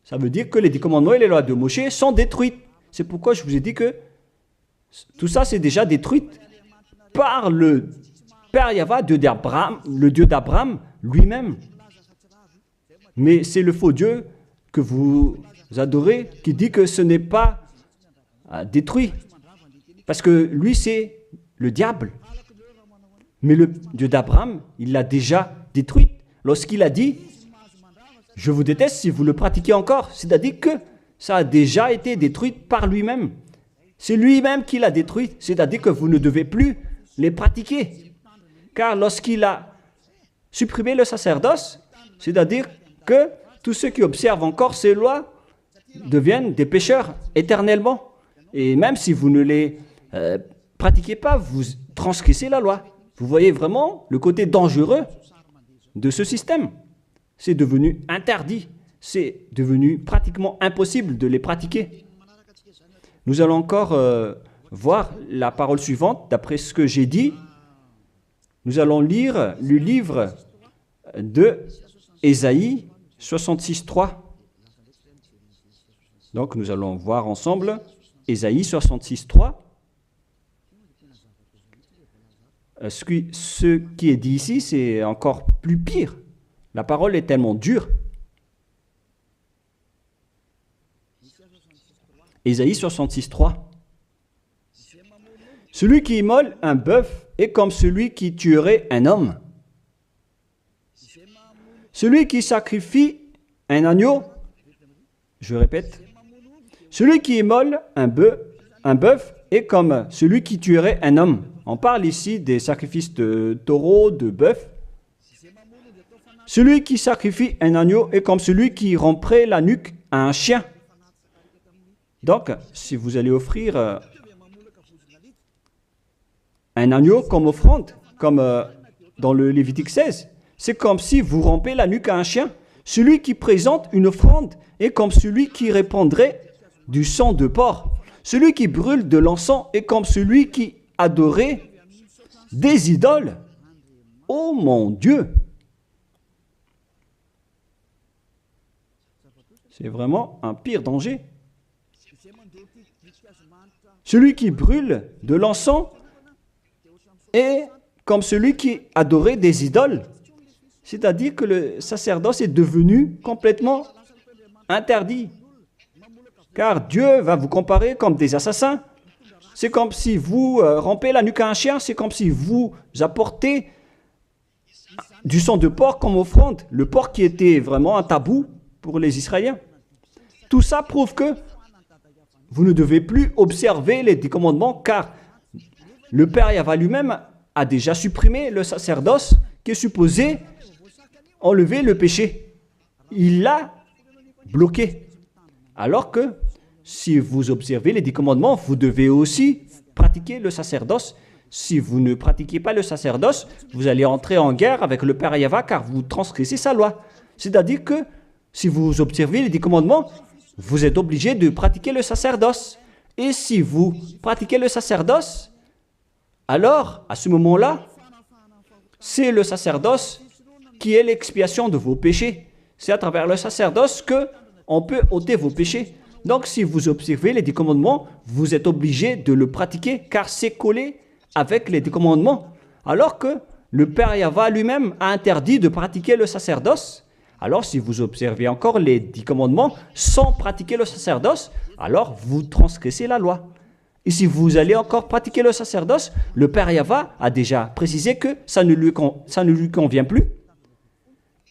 ça veut dire que les 10 commandements et les lois de Moshe sont détruites. C'est pourquoi je vous ai dit que tout ça, c'est déjà détruit par le Père Yahva, le Dieu d'Abraham lui-même. Mais c'est le faux Dieu que vous adorez qui dit que ce n'est pas détruit. Parce que lui, c'est le diable. Mais le Dieu d'Abraham, il l'a déjà détruit. Lorsqu'il a dit, je vous déteste si vous le pratiquez encore. C'est-à-dire que ça a déjà été détruit par lui-même. C'est lui-même qui l'a détruit. C'est-à-dire que vous ne devez plus les pratiquer. Car lorsqu'il a supprimé le sacerdoce, c'est-à-dire que tous ceux qui observent encore ces lois deviennent des pécheurs éternellement. Et même si vous ne les pratiquez pas, vous transgressez la loi. Vous voyez vraiment le côté dangereux de ce système. C'est devenu interdit. C'est devenu pratiquement impossible de les pratiquer. Nous allons encore voir la parole suivante. D'après ce que j'ai dit, nous allons lire le livre de Ésaïe 66.3. Donc nous allons voir ensemble Ésaïe 66.3. Ce qui est dit ici, c'est encore plus pire. La parole est tellement dure. Ésaïe 66.3. Celui qui immole un bœuf est comme celui qui tuerait un homme. Celui qui sacrifie un agneau, je répète, celui qui immole un bœuf est comme celui qui tuerait un homme. On parle ici des sacrifices de taureau, de bœuf. Celui qui sacrifie un agneau est comme celui qui romprait la nuque à un chien. Donc, si vous allez offrir un agneau comme offrande, comme dans le Lévitique 16, c'est comme si vous rompez la nuque à un chien. Celui qui présente une offrande est comme celui qui répandrait du sang de porc. Celui qui brûle de l'encens est comme celui qui adorait des idoles. Oh mon Dieu! C'est vraiment un pire danger. Celui qui brûle de l'encens est comme celui qui adorait des idoles. C'est-à-dire que le sacerdoce est devenu complètement interdit. Car Dieu va vous comparer comme des assassins. C'est comme si vous rompez la nuque à un chien, c'est comme si vous apportez du sang de porc comme offrande. Le porc qui était vraiment un tabou pour les Israéliens. Tout ça prouve que vous ne devez plus observer les 10 commandements car le Père Yahva lui-même a déjà supprimé le sacerdoce qui est supposé enlever le péché. Il l'a bloqué. Alors que si vous observez les 10 commandements, vous devez aussi pratiquez le sacerdoce. Si vous ne pratiquez pas le sacerdoce, vous allez entrer en guerre avec le Père Yahva car vous transgressez sa loi. C'est-à-dire que si vous observez les 10 commandements, vous êtes obligé de pratiquer le sacerdoce. Et si vous pratiquez le sacerdoce, alors, à ce moment-là, c'est le sacerdoce qui est l'expiation de vos péchés. C'est à travers le sacerdoce qu'on peut ôter vos péchés. Donc, si vous observez les 10 commandements, vous êtes obligé de le pratiquer car c'est collé avec les 10 commandements. Alors que le Père Yahva lui-même a interdit de pratiquer le sacerdoce. Alors, si vous observez encore les 10 commandements sans pratiquer le sacerdoce, alors vous transgressez la loi. Et si vous allez encore pratiquer le sacerdoce, le Père Yahva a déjà précisé que ça ne lui convient plus.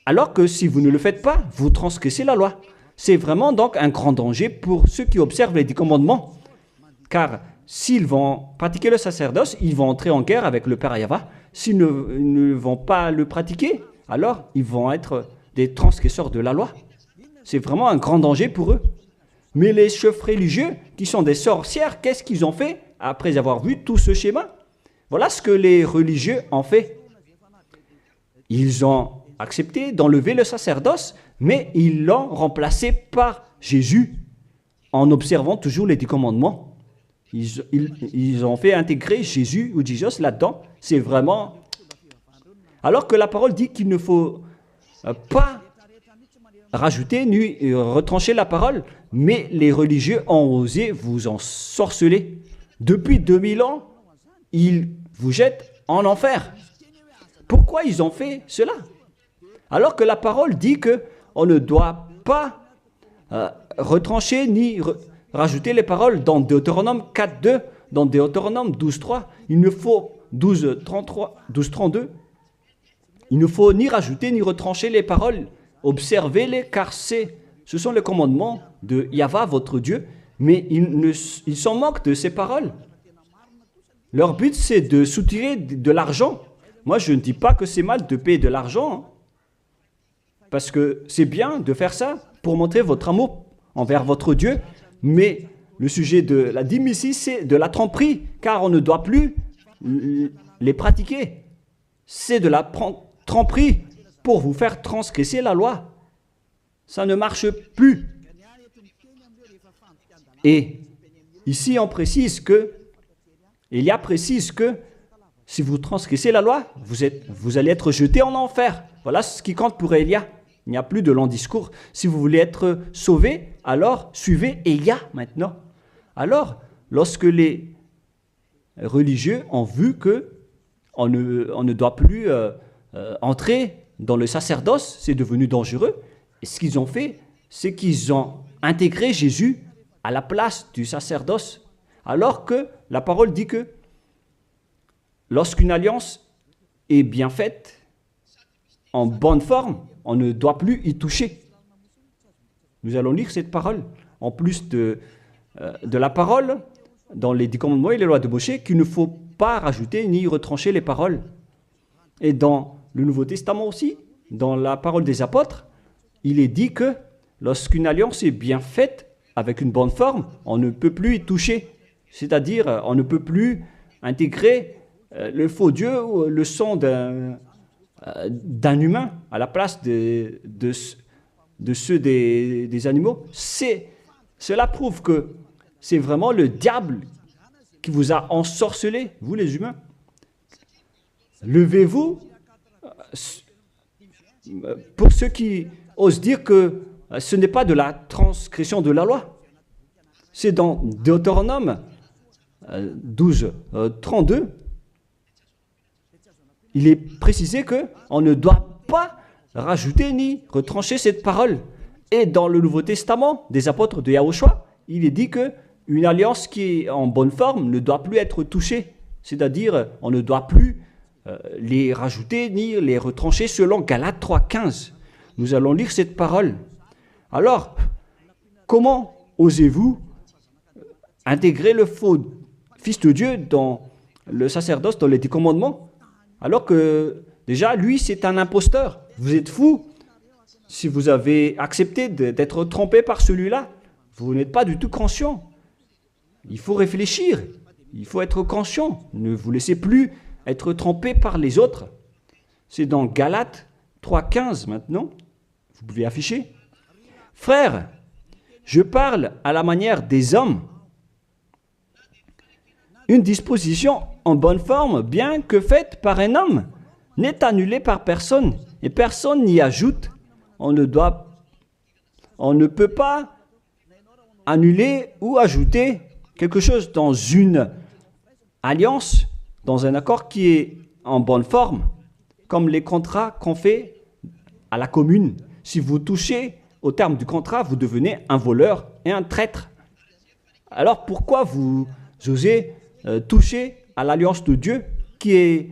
Alors que si vous ne le faites pas, vous transgressez la loi. C'est vraiment donc un grand danger pour ceux qui observent les 10 commandements. Car s'ils vont pratiquer le sacerdoce, ils vont entrer en guerre avec le Père Yahva. S'ils ne vont pas le pratiquer, alors ils vont être des transgresseurs de la loi. C'est vraiment un grand danger pour eux. Mais les chefs religieux, qui sont des sorcières, qu'est-ce qu'ils ont fait après avoir vu tout ce schéma? Voilà ce que les religieux ont fait. Ils ont accepté d'enlever le sacerdoce, mais ils l'ont remplacé par Jésus en observant toujours les 10 commandements. Ils ont fait intégrer Jésus ou Jesus là-dedans. C'est vraiment... Alors que la parole dit qu'il ne faut pas rajouter ni retrancher la parole, mais les religieux ont osé vous ensorceler. Depuis 2000 ans, ils vous jettent en enfer. Pourquoi ils ont fait cela? Alors que la parole dit qu'on ne doit pas retrancher ni rajouter les paroles dans Deutéronome 4.2, dans Deutéronome 12.3, il ne faut 12.32, il ne faut ni rajouter ni retrancher les paroles. Observez-les car ce sont les commandements de Yahva, votre Dieu, mais ils s'en moquent de ces paroles. Leur but, c'est de soutirer de l'argent. Moi, je ne dis pas que c'est mal de payer de l'argent, hein, parce que c'est bien de faire ça pour montrer votre amour envers votre Dieu, mais le sujet de la dîme ici, c'est de la tromperie, car on ne doit plus les pratiquer. C'est de la tromperie pour vous faire transgresser la loi. Ça ne marche plus. Et ici, on précise que, Élia précise que si vous transgressez la loi, vous allez être jeté en enfer. Voilà ce qui compte pour Élia. Il n'y a plus de long discours. Si vous voulez être sauvé, alors suivez Élia maintenant. Alors, lorsque les religieux ont vu qu'on ne doit plus entrer dans le sacerdoce, c'est devenu dangereux. Et ce qu'ils ont fait, c'est qu'ils ont intégré Jésus à la place du sacerdoce. Alors que la parole dit que lorsqu'une alliance est bien faite, en bonne forme, on ne doit plus y toucher. Nous allons lire cette parole. En plus de la parole, dans les 10 commandements et les lois de Moïse, qu'il ne faut pas rajouter ni retrancher les paroles. Et dans le Nouveau Testament aussi, dans la parole des apôtres, il est dit que lorsqu'une alliance est bien faite, avec une bonne forme, on ne peut plus y toucher. C'est-à-dire, on ne peut plus intégrer le faux Dieu ou le sang d'un humain à la place de ceux des animaux. Cela prouve que c'est vraiment le diable qui vous a ensorcelé, vous les humains. Levez-vous. Pour ceux qui osent dire que ce n'est pas de la transgression de la loi. C'est dans Deutéronome 12.32. Il est précisé qu'on ne doit pas rajouter ni retrancher cette parole. Et dans le Nouveau Testament des apôtres de Yahushua, il est dit qu'une alliance qui est en bonne forme ne doit plus être touchée. C'est-à-dire, on ne doit plus les rajouter ni les retrancher selon Galates 3.15. Nous allons lire cette parole. Alors, comment osez-vous intégrer le faux Fils de Dieu dans le sacerdoce, dans les 10 commandements, alors que déjà, lui, c'est un imposteur. Vous êtes fou. Si vous avez accepté d'être trompé par celui-là, vous n'êtes pas du tout conscient. Il faut réfléchir. Il faut être conscient. Ne vous laissez plus être trompé par les autres. C'est dans Galates 3,15 maintenant. Vous pouvez afficher. Frères, je parle à la manière des hommes. Une disposition en bonne forme, bien que faite par un homme, n'est annulée par personne et personne n'y ajoute. On ne peut pas annuler ou ajouter quelque chose dans une alliance, dans un accord qui est en bonne forme, comme les contrats qu'on fait à la commune. Si vous touchez au terme du contrat, vous devenez un voleur et un traître. Alors pourquoi vous osez toucher à l'alliance de Dieu qui est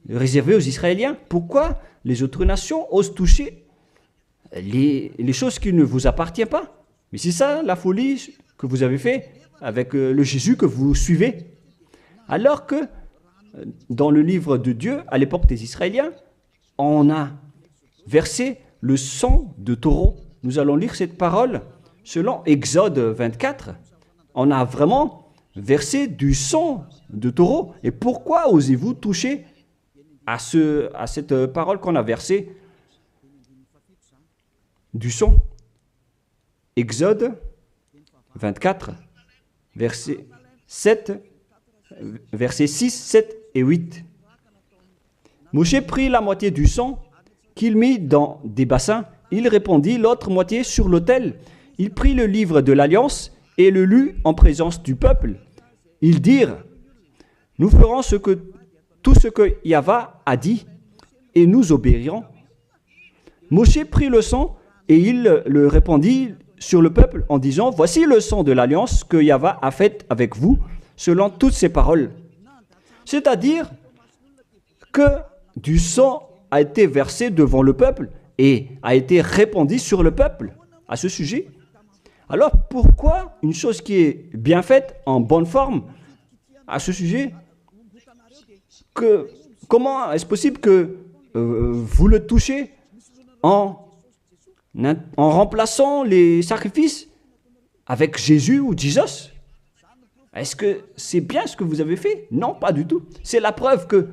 réservée aux Israéliens? Pourquoi les autres nations osent toucher les choses qui ne vous appartiennent pas? Mais c'est ça la folie que vous avez fait avec le Jésus que vous suivez. Alors que dans le livre de Dieu, à l'époque des Israéliens, on a versé le sang de taureau. Nous allons lire cette parole selon Exode 24. On a vraiment versé du sang de taureau. Et pourquoi osez-vous toucher à cette parole qu'on a versée du sang? Exode 24, versets 6, 7 et 8. Moshe prit la moitié du sang qu'il mit dans des bassins. Il répandit l'autre moitié sur l'autel. Il prit le livre de l'Alliance et le lut en présence du peuple. Ils dirent, nous ferons tout ce que Yahvé a dit et nous obéirons. Moshe prit le sang et il le répandit sur le peuple en disant, voici le sang de l'Alliance que Yahvé a faite avec vous selon toutes ses paroles. C'est-à-dire que du sang a été versé devant le peuple et a été répandu sur le peuple à ce sujet. Alors pourquoi une chose qui est bien faite, en bonne forme, à ce sujet, comment est-ce possible que vous le touchez en remplaçant les sacrifices avec Jésus ou Jesus? Est-ce que c'est bien ce que vous avez fait? Non, pas du tout. C'est la preuve que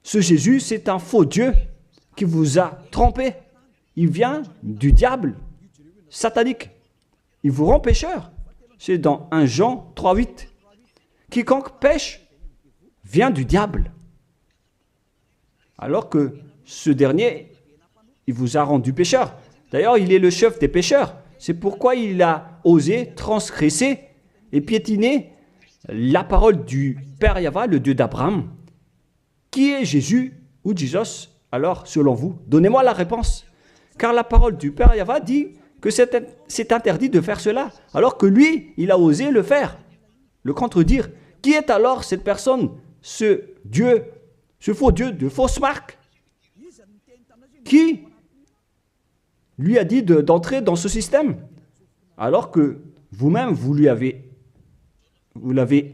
ce Jésus, c'est un faux Dieu qui vous a trompé. Il vient du diable satanique. Il vous rend pécheur. C'est dans 1 Jean 3,8. Quiconque pêche vient du diable. Alors que ce dernier, il vous a rendu pécheur. D'ailleurs, il est le chef des pécheurs. C'est pourquoi il a osé transgresser et piétiner la parole du Père Yahvé, le Dieu d'Abraham. Qui est Jésus ou Jesus? Alors, selon vous, donnez-moi la réponse. Car la parole du Père Yahvé dit que c'est interdit de faire cela, alors que lui, il a osé le faire, le contredire. Qui est alors cette personne, ce Dieu, ce faux Dieu de fausse marque, qui lui a dit d'entrer dans ce système, alors que vous-même, vous l'avez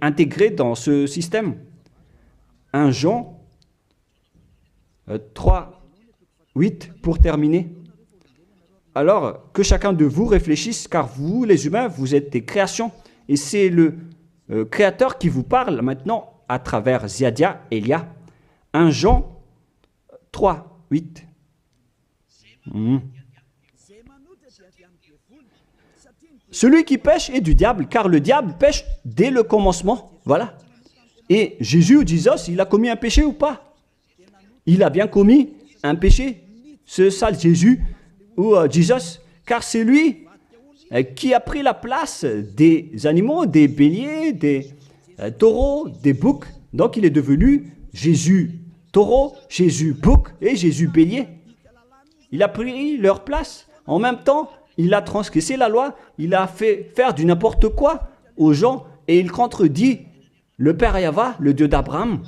intégré dans ce système. 1 Jean 3, 8, pour terminer. Alors, que chacun de vous réfléchisse, car vous, les humains, vous êtes des créations, et c'est le Créateur qui vous parle maintenant à travers Ziadia Elia. 1 Jean 3, 8. Celui qui pêche est du diable, car le diable pêche dès le commencement. Voilà. Et Jésus ou Jesus, il a commis un péché ou pas? Il a bien commis un péché, ce sale Jésus ou Jesus, car c'est lui qui a pris la place des animaux, des béliers, des taureaux, des boucs. Donc il est devenu Jésus taureau, Jésus bouc et Jésus bélier. Il a pris leur place. En même temps, il a transgressé la loi, il a fait faire du n'importe quoi aux gens et il contredit le Père Yahvé, le Dieu d'Abraham.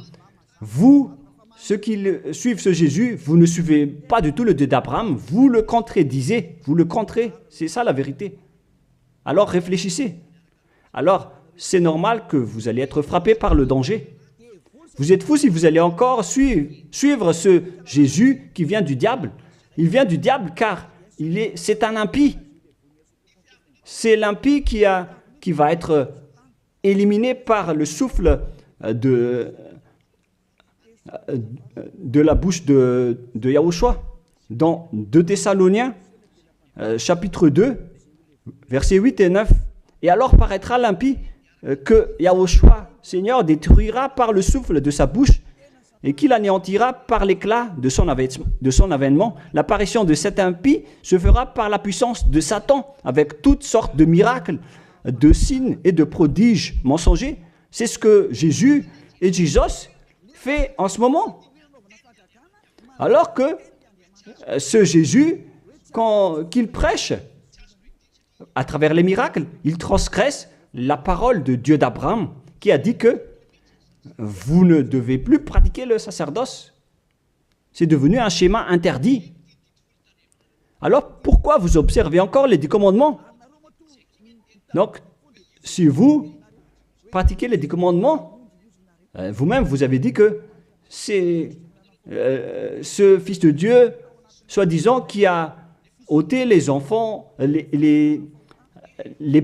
Vous, ceux qui suivent ce Jésus, vous ne suivez pas du tout le Dieu d'Abraham, vous le contredisez, vous le contrez, c'est ça la vérité. Alors réfléchissez. Alors, c'est normal que vous allez être frappé par le danger. Vous êtes fous si vous allez encore suivre ce Jésus qui vient du diable. Il vient du diable car c'est un impie. C'est l'impie qui va être éliminés par le souffle de la bouche de Yahushua. Dans 2 Thessaloniens, chapitre 2, versets 8 et 9. Et alors paraîtra l'impie que Yahushua, Seigneur, détruira par le souffle de sa bouche et qu'il anéantira par l'éclat de son avènement. L'apparition de cet impie se fera par la puissance de Satan, avec toutes sortes de miracles, de signes et de prodiges mensongers. C'est ce que Jésus et Jesus fait en ce moment. Alors que ce Jésus, qu'il prêche à travers les miracles, il transgresse la parole de Dieu d'Abraham, qui a dit que vous ne devez plus pratiquer le sacerdoce. C'est devenu un schéma interdit. Alors, pourquoi vous observez encore les 10 commandements? Donc, si vous pratiquez les 10 commandements, vous-même, vous avez dit que c'est ce Fils de Dieu, soi-disant, qui a ôté les enfants, les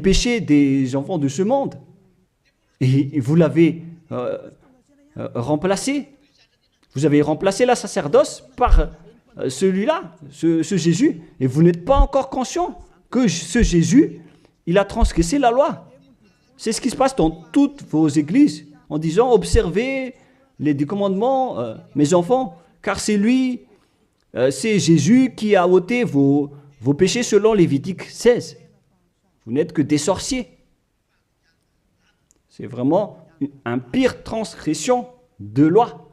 péchés des enfants de ce monde. Et vous l'avez remplacé. Vous avez remplacé la sacerdoce par celui-là, ce Jésus. Et vous n'êtes pas encore conscient que ce Jésus, il a transgressé la loi. C'est ce qui se passe dans toutes vos églises, en disant, observez les 10 commandements, mes enfants, car c'est lui, c'est Jésus qui a ôté vos péchés selon Lévitique 16. Vous n'êtes que des sorciers. C'est vraiment une pire transgression de loi.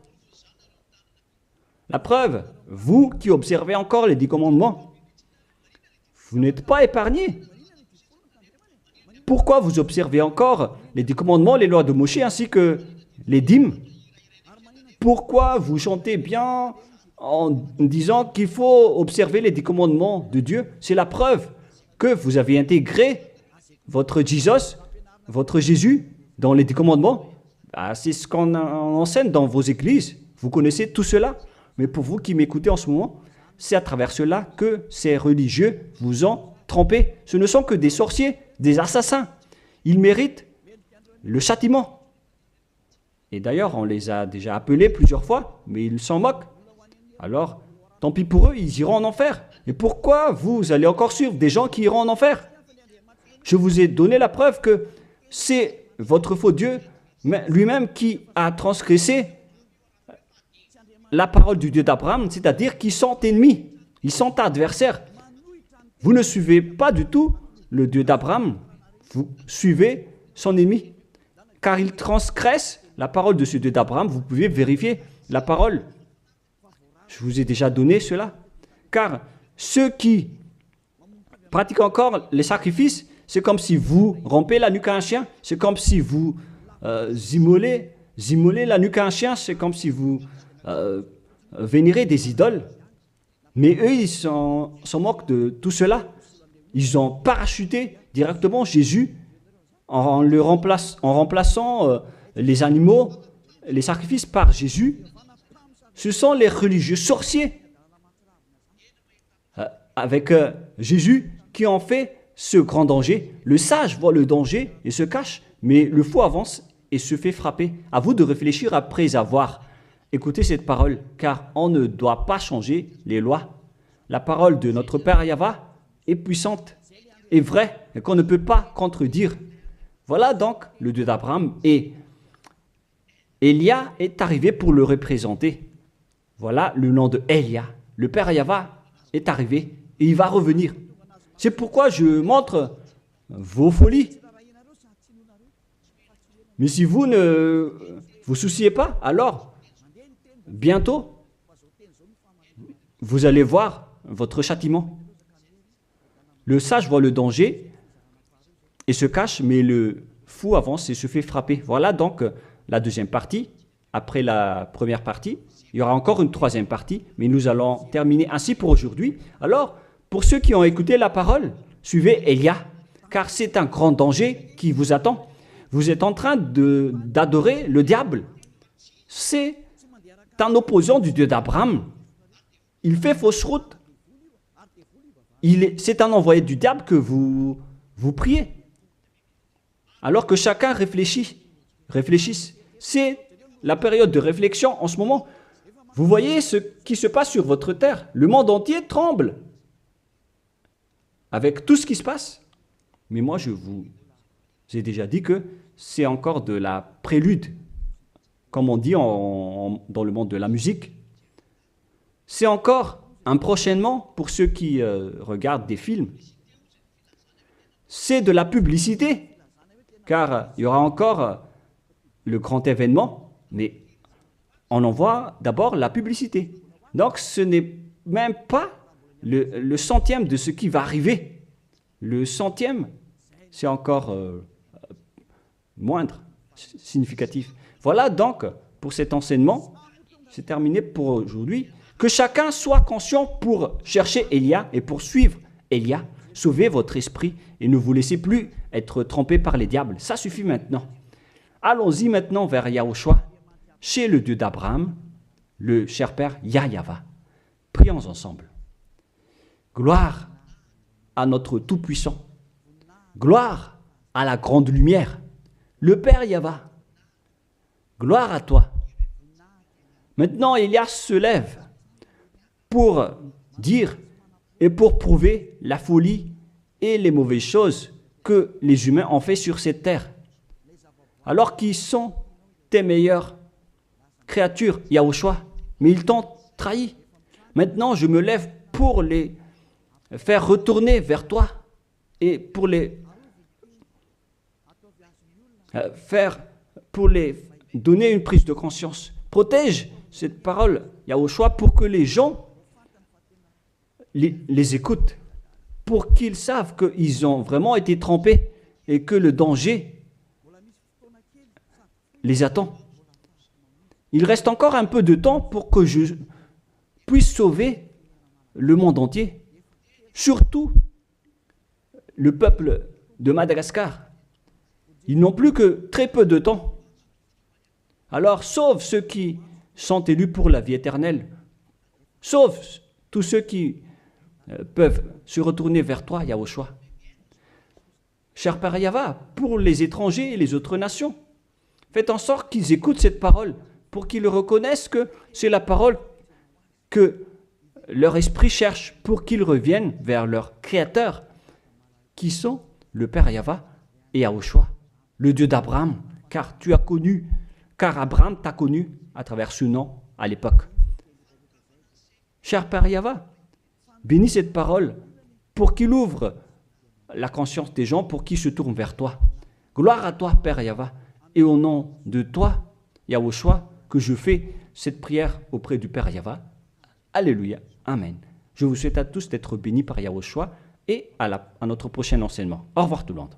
La preuve, vous qui observez encore les 10 commandements, vous n'êtes pas épargnés. Pourquoi vous observez encore les 10 commandements, les lois de Moïse ainsi que les dîmes? Pourquoi vous chantez bien en disant qu'il faut observer les 10 commandements de Dieu? C'est la preuve que vous avez intégré votre Jesus, votre Jésus, dans les 10 commandements. C'est ce qu'on enseigne dans vos églises. Vous connaissez tout cela. Mais pour vous qui m'écoutez en ce moment, c'est à travers cela que ces religieux vous ont trompé. Ce ne sont que des sorciers, des assassins. Ils méritent le châtiment. Et d'ailleurs, on les a déjà appelés plusieurs fois, mais ils s'en moquent. Alors, tant pis pour eux, ils iront en enfer. Et pourquoi vous allez encore suivre des gens qui iront en enfer? Je vous ai donné la preuve que c'est votre faux Dieu lui-même qui a transgressé la parole du Dieu d'Abraham, c'est-à-dire qu'ils sont ennemis, ils sont adversaires. Vous ne suivez pas du tout le Dieu d'Abraham, vous suivez son ennemi, car il transgresse la parole de ce Dieu d'Abraham. Vous pouvez vérifier la parole. Je vous ai déjà donné cela. Car ceux qui pratiquent encore les sacrifices, c'est comme si vous rompez la nuque à un chien, c'est comme si vous immolez la nuque à un chien, c'est comme si vous vénérez des idoles. Mais eux, ils s'en moquent de tout cela. Ils ont parachuté directement Jésus en remplaçant les animaux, les sacrifices par Jésus. Ce sont les religieux sorciers avec Jésus qui ont fait ce grand danger. Le sage voit le danger et se cache, mais le fou avance et se fait frapper. À vous de réfléchir après avoir écouté cette parole, car on ne doit pas changer les lois. La parole de notre Père Yahva est puissante et vraie et qu'on ne peut pas contredire. Voilà donc le Dieu d'Abraham, et Élia est arrivé pour le représenter. Voilà le nom de Élia. Le Père Yahva est arrivé et il va revenir. C'est pourquoi je montre vos folies. Mais si vous ne vous souciez pas, alors bientôt vous allez voir votre châtiment. Le sage voit le danger et se cache, mais le fou avance et se fait frapper. Voilà donc la deuxième partie. Après la première partie, il y aura encore une troisième partie, mais nous allons terminer ainsi pour aujourd'hui. Alors, pour ceux qui ont écouté la parole, suivez Élia, car c'est un grand danger qui vous attend. Vous êtes en train d'adorer le diable. C'est un opposant du Dieu d'Abraham. Il fait fausse route. C'est un envoyé du diable que vous priez. Alors que chacun réfléchisse. C'est la période de réflexion en ce moment. Vous voyez ce qui se passe sur votre terre. Le monde entier tremble avec tout ce qui se passe. Mais moi, je vous ai déjà dit que c'est encore de la prélude, comme on dit dans le monde de la musique. C'est encore un prochainement pour ceux qui regardent des films. C'est de la publicité, car il y aura encore le grand événement, mais on en voit d'abord la publicité. Donc ce n'est même pas le centième de ce qui va arriver. Le centième, c'est encore moindre, significatif. Voilà donc pour cet enseignement, c'est terminé pour aujourd'hui. Que chacun soit conscient pour chercher Élia et pour suivre Élia. Sauvez votre esprit et ne vous laissez plus être trompé par les diables. Ça suffit maintenant. Allons-y maintenant vers Yahushua, chez le Dieu d'Abraham, le cher Père Yahweh. Prions ensemble. Gloire à notre Tout-Puissant. Gloire à la grande lumière, le Père Yahweh. Gloire à toi. Maintenant, Élia se lève pour dire et pour prouver la folie et les mauvaises choses que les humains ont fait sur cette terre. Alors qu'ils sont tes meilleures créatures, Yahushua, mais ils t'ont trahi. Maintenant, je me lève pour les faire retourner vers toi et pour les donner une prise de conscience. Protège cette parole, Yahushua, pour que les gens les écoutent, pour qu'ils savent qu'ils ont vraiment été trompés et que le danger les attend. Il reste encore un peu de temps pour que je puisse sauver le monde entier, surtout le peuple de Madagascar. Ils n'ont plus que très peu de temps. Alors sauve ceux qui sont élus pour la vie éternelle. Sauve tous ceux qui peuvent se retourner vers toi, Yahushua. Cher Père Yahweh, pour les étrangers et les autres nations, faites en sorte qu'ils écoutent cette parole, pour qu'ils reconnaissent que c'est la parole que leur esprit cherche, pour qu'ils reviennent vers leur Créateur, qui sont le Père Yahweh et Yahushua, le Dieu d'Abraham, car Abraham t'a connu à travers ce nom à l'époque. Cher Père Yahweh, bénis cette parole pour qu'il ouvre la conscience des gens, pour qu'ils se tournent vers toi. Gloire à toi, Père Yahweh, et au nom de toi, Yahushua, que je fais cette prière auprès du Père Yahweh. Alléluia. Amen. Je vous souhaite à tous d'être bénis par Yahushua et à notre prochain enseignement. Au revoir tout le monde.